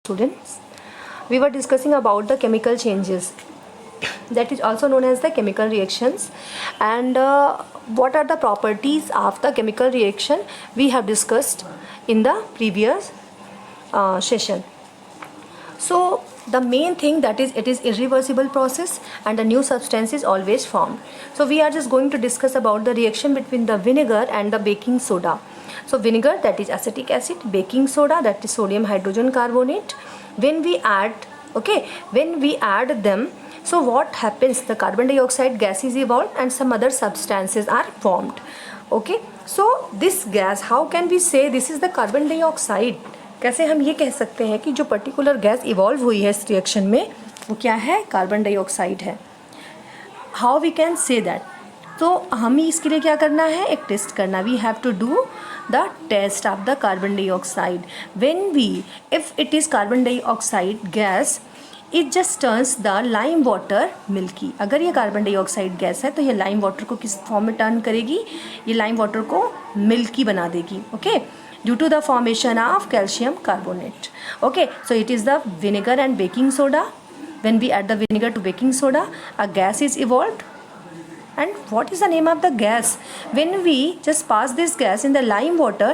Students, we were discussing about the chemical changes, that is also known as the chemical reactions, and what are the properties of the chemical reaction we have discussed in the previous session. So the main thing, that is, it is irreversible process and a new substance is always formed. So we are just going to discuss about the reaction between the vinegar and the baking soda. So vinegar, that is acetic acid, baking soda, that is sodium hydrogen carbonate. When we add them, so what happens? The carbon dioxide gas is evolved and some other substances are formed. Okay, so this gas, how can we say this is the carbon dioxide? कैसे हम ये कह सकते हैं कि जो particular gas evolve हुई है इस रिएक्शन में वो क्या है? कार्बन डाइऑक्साइड है. How we can say that? तो हमें इसके लिए क्या करना है? एक टेस्ट करना. We have to do the test of the carbon dioxide. When we, if it is carbon dioxide gas, it just turns the lime water milky. अगर ये कार्बन डाइऑक्साइड गैस है तो ये लाइम वाटर को किस form में turn करेगी? ये लाइम वाटर को मिल्की बना देगी. Okay, due to the formation of calcium carbonate. Okay, so it is the vinegar and baking soda. When we add the vinegar to baking soda, a gas is evolved. And what is the name of the gas? When we just pass this gas in the lime water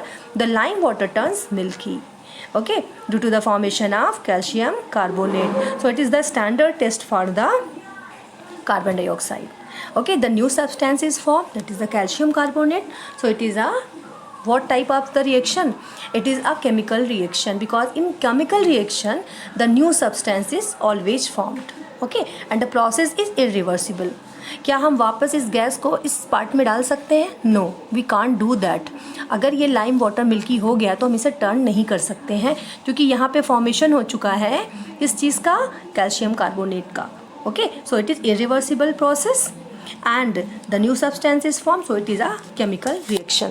turns milky. Okay, due to the formation of calcium carbonate. So it is the standard test for the carbon dioxide. Okay, the new substance is formed, that is the calcium carbonate. So it is a what type of the reaction? It is a chemical reaction, because in chemical reaction the new substance is always formed. Okay, and the process is irreversible. क्या हम वापस इस gas को इस part में डाल सकते हैं? No, we can't do that. अगर ये लाइम वाटर मिल्की हो गया तो हम इसे टर्न नहीं कर सकते हैं, क्योंकि यहाँ पे फॉर्मेशन हो चुका है इस चीज़ का, कैल्शियम कार्बोनेट का. Okay, so it is irreversible process and the new substance is formed, so it is a chemical reaction.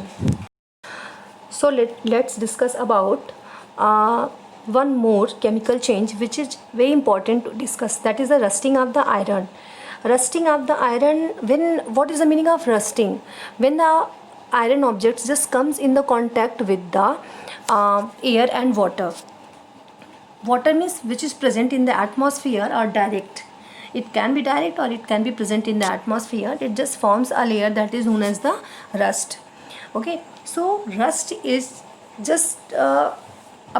So let's discuss about one more chemical change which is very important to discuss, that is the rusting of the iron. Rusting of the iron, what is the meaning of rusting? When the iron objects just comes in the contact with the air and water. Water means which is present in the atmosphere or direct. It can be direct or it can be present in the atmosphere. It just forms a layer that is known as the rust. Okay, so rust is just a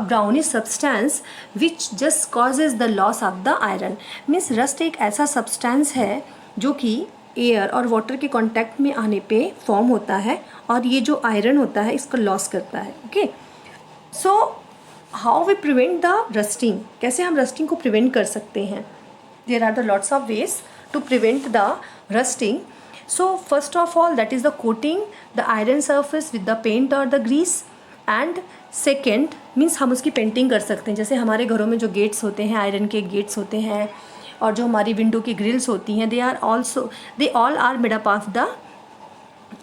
brownish substance which just causes the loss of the iron. Means rust एक ऐसा substance है जो कि air और water के contact में आने पे फॉर्म होता है और ये जो आयरन होता है इसको लॉस करता है. Okay, so how we prevent the rusting? कैसे हम रस्टिंग को प्रिवेंट कर सकते हैं? There are the lots of ways to prevent the rusting. So first of all, that is the coating the iron surface with the paint or the grease. And second means हम उसकी painting कर सकते हैं. जैसे हमारे घरों में जो गेट्स होते हैं, आयरन के गेट्स होते हैं, और जो हमारी विंडो की ग्रिल्स होती हैं, they all are made up of the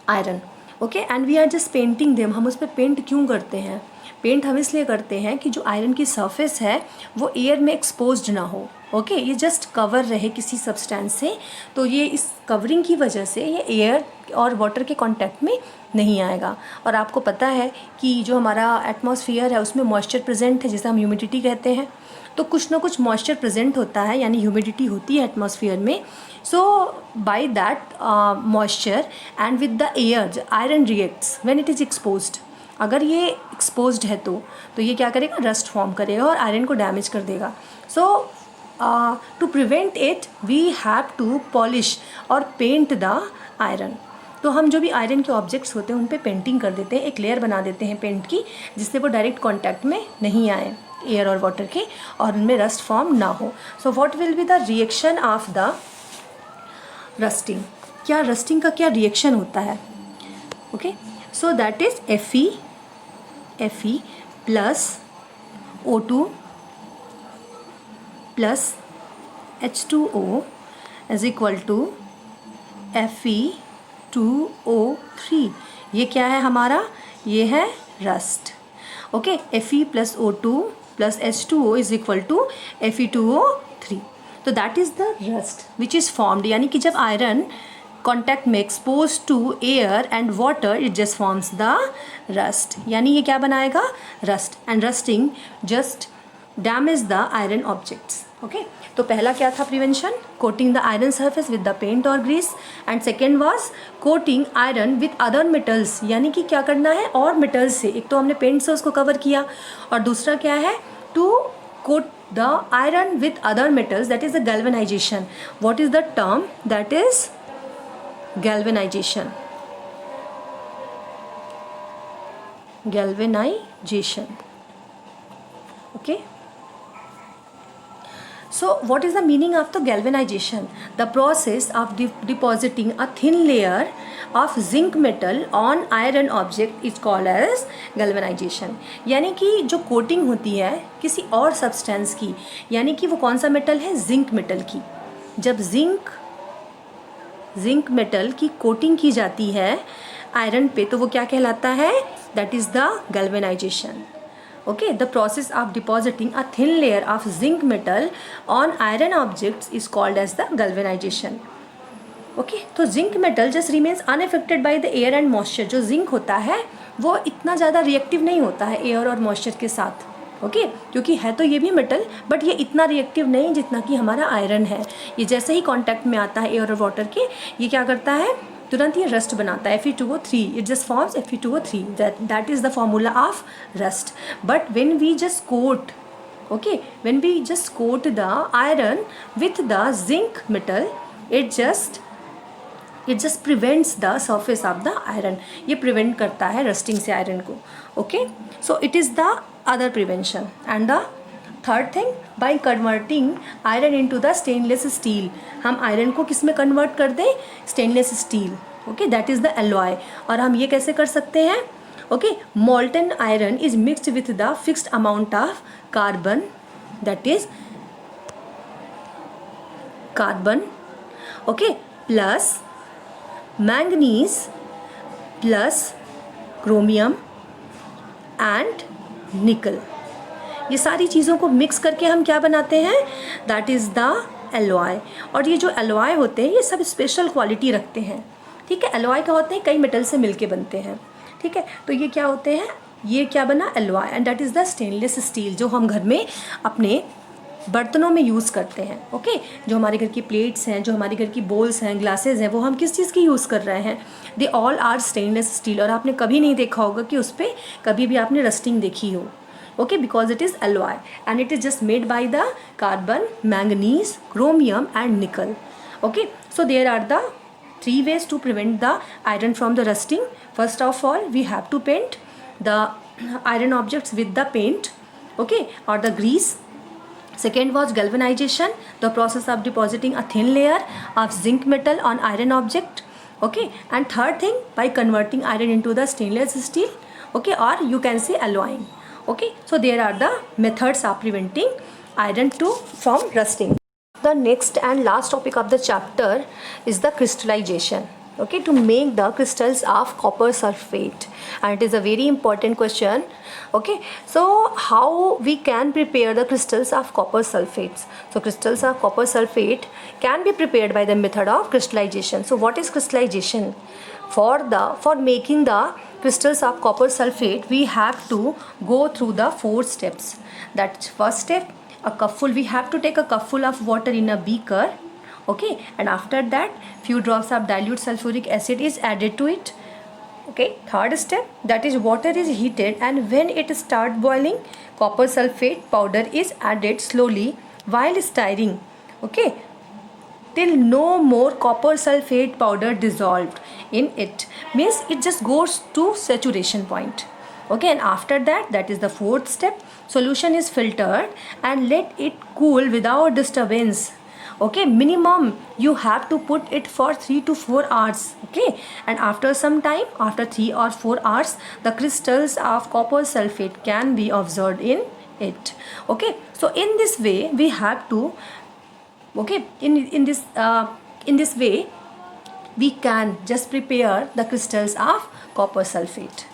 iron. Okay, and we are just painting them. हम उस पर पेंट क्यों करते हैं? पेंट हम इसलिए करते हैं कि जो आयरन की सरफेस है वो एयर में एक्सपोज्ड ना हो. ओके, ये जस्ट कवर रहे किसी सब्सटेंस से, तो ये इस कवरिंग की वजह से ये एयर और वाटर के कांटेक्ट में नहीं आएगा. और आपको पता है कि जो हमारा एटमॉस्फेयर है उसमें मॉइस्चर प्रेजेंट है, जिसे हम ह्यूमिडिटी कहते हैं. तो कुछ ना कुछ मॉइस्चर प्रेजेंट होता है, यानी ह्यूमिडिटी होती है एटमॉस्फेयर में. So by that moisture and with the air iron reacts when it is exposed. अगर ये एक्सपोज्ड है तो ये क्या करेगा? रस्ट फॉर्म करेगा और आयरन को डैमेज कर देगा. So to prevent it we have to polish और पेंट द आयरन. तो हम जो भी आयरन के ऑब्जेक्ट्स होते हैं उन पे पेंटिंग कर देते हैं, एक लेयर बना देते हैं पेंट की, जिससे वो डायरेक्ट कॉन्टैक्ट में नहीं आए एयर और वाटर के और उनमें रस्ट फॉर्म ना हो. So what will be the reaction of the rusting? क्या रस्टिंग का क्या रिएक्शन होता है? Okay, so that is Fe plus O2 plus H2O is equal to Fe2O3. ये क्या है हमारा? ये है rust. Okay, Fe plus O2 plus H2O is equal to Fe2O3. तो that is the rust which is formed. यानी कि जब आयरन कॉन्टैक्ट में expose to air and water, it just forms the rust. यानी ये क्या बनाएगा? Rust. And rusting just damage the iron objects. Okay, तो पहला क्या था prevention, coating the iron surface with the paint और grease, and second was coating iron with other metals, यानी कि क्या करना है और मेटल्स से, एक तो हमने पेंट से उसको कवर किया और दूसरा क्या है to coat the iron with other metals, that is the galvanization. What is the term, that is galvanization, galvanization. Okay, so what is the meaning of the galvanization? The process of depositing a thin layer of zinc metal on iron object is called as galvanization। यानी कि जो coating होती है किसी और substance की, यानी कि वो कौन सा मेटल है, जिंक मेटल की। जब जिंक मेटल की कोटिंग की जाती है आयरन पे तो वो क्या कहलाता है, that is the galvanisation. Okay, the process of depositing a thin layer of zinc metal on iron objects is called as the galvanisation. Okay, तो zinc metal just remains unaffected by the air and moisture. जो zinc होता है वो इतना ज़्यादा reactive नहीं होता है एयर और मॉइस्चर के साथ। ओके, क्योंकि है तो ये भी मेटल बट ये इतना रिएक्टिव नहीं जितना कि हमारा आयरन है। ये जैसे ही कांटेक्ट में आता है एयर और वाटर के, ये क्या करता है, तुरंत ये रस्ट बनाता है, Fe2O3, it just forms Fe2O3, that is the formula of rust. But when we just coat, okay, when we just coat the iron with the zinc metal, it just prevents the surface of the iron। ये prevent करता है rusting से iron को। okay, so it is the other prevention। and the third thing, by converting iron into the stainless steel, हम iron को किस में convert कर दें, stainless steel। okay, that is the alloy। और हम ये कैसे कर सकते हैं, okay, molten iron is mixed with the fixed amount of carbon, that is carbon, okay, plus manganese plus chromium and nickel। ये सारी चीज़ों को मिक्स करके हम क्या बनाते हैं, दैट इज़ द एलॉय। और ये जो एलॉय होते हैं ये सब स्पेशल क्वालिटी रखते हैं। ठीक है, एलॉय क्या होते हैं, कई मेटल से मिलके बनते हैं। ठीक है, तो ये क्या होते हैं, ये क्या बना, alloy, and that is the stainless steel, जो हम घर में अपने बर्तनों में यूज़ करते हैं। ओके, जो हमारे घर की प्लेट्स हैं, जो हमारे घर की बोल्स हैं, ग्लासेस हैं, वो हम किस चीज़ की यूज़ कर रहे हैं, they all are stainless steel. और आपने कभी नहीं देखा होगा कि उस पर कभी भी आपने रस्टिंग देखी हो। okay, because it is alloy and it is just made by the carbon, manganese, chromium and nickel। okay, so there are the three ways to prevent the iron from the rusting। first of all, we have to paint the iron objects with the paint, okay, or the grease। second was galvanization, the process of depositing a thin layer of zinc metal on iron object। okay, and third thing, by converting iron into the stainless steel, okay, or you can say alloying। okay, so there are the methods of preventing iron from rusting। the next and last topic of the chapter is the crystallization। okay, to make the crystals of copper sulfate, and it is a very important question। okay, so how we can prepare the crystals of copper sulfates? so crystals of copper sulfate can be prepared by the method of crystallization। so what is crystallization? for making the crystals of copper sulfate, we have to go through the 4 steps। that's first step, a cupful, we have to take a cupful of water in a beaker। okay, and after that few drops of dilute sulfuric acid is added to it। okay, third step, that is water is heated and when it start boiling, copper sulfate powder is added slowly while stirring। okay, till no more copper sulfate powder dissolved in it, means it just goes to saturation point। okay, and after that, that is the 4th step, solution is filtered and let it cool without disturbance। okay, minimum you have to put it for 3 to 4 hours। okay, and after some time, after 3 or 4 hours, the crystals of copper sulfate can be observed in it। okay, so in this way we have to, okay, in this way we can just prepare the crystals of copper sulfate।